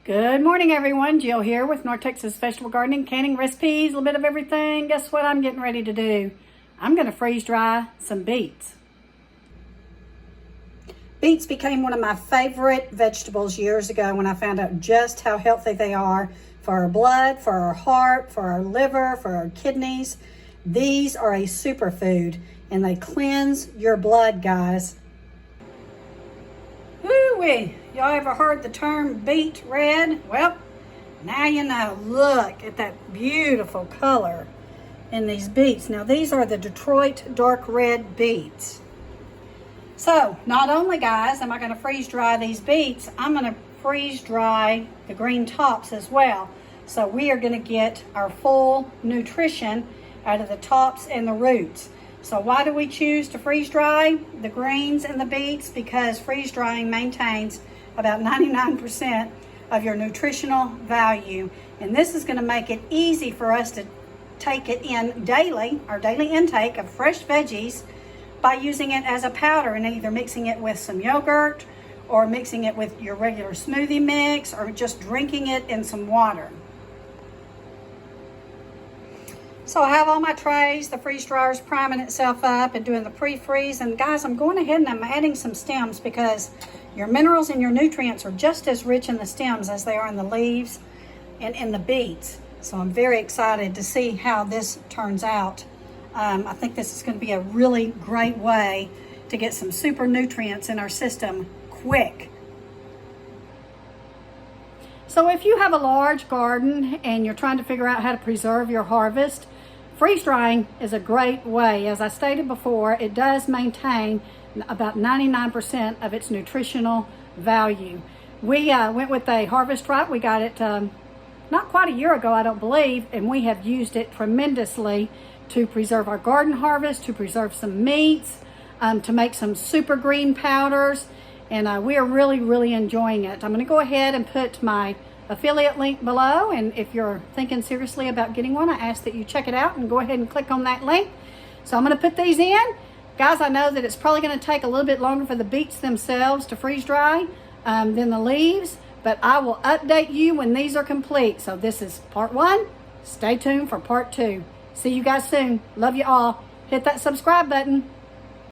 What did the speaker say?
Good morning, everyone. Jill here with North Texas Vegetable Gardening, canning recipes, a little bit of everything. Guess what I'm getting ready to do? I'm going to freeze dry some beets. Beets became one of my favorite vegetables years ago when I found out just how healthy they are for our blood, for our heart, for our liver, for our kidneys. These are a superfood and they cleanse your blood, guys. Woo-wee! Y'all ever heard the term beet red? Well, now you know. Look at that beautiful color in these beets. Now, these are the Detroit dark red beets. So, not only, guys, am I going to freeze dry these beets, I'm going to freeze dry the green tops as well. So, we are going to get our full nutrition out of the tops and the roots. So why do we choose to freeze dry the greens and the beets? Because freeze drying maintains about 99% of your nutritional value. And this is going to make it easy for us to take it in daily, our daily intake of fresh veggies, by using it as a powder and either mixing it with some yogurt or mixing it with your regular smoothie mix or just drinking it in some water. So I have all my trays, the freeze dryer's priming itself up and doing the pre-freeze. And guys, I'm going ahead and I'm adding some stems because your minerals and your nutrients are just as rich in the stems as they are in the leaves and in the beets. So I'm very excited to see how this turns out. I think this is going to be a really great way to get some super nutrients in our system quick. So if you have a large garden and you're trying to figure out how to preserve your harvest, freeze drying is a great way. As I stated before, it does maintain about 99% of its nutritional value. We went with a Harvest Right. We got it not quite a year ago, I don't believe, and we have used it tremendously to preserve our garden harvest, to preserve some meats, to make some super green powders, and we are really enjoying it. I'm going to go ahead and put my affiliate link below, and if you're thinking seriously about getting one, I ask that you check it out and go ahead and click on that link. So I'm going to put these in. Guys, I know that it's probably going to take a little bit longer for the beets themselves to freeze dry than the leaves, but I will update you when these are complete. So this is part 1. Stay tuned for part 2. See you guys soon. Love you all. Hit that subscribe button.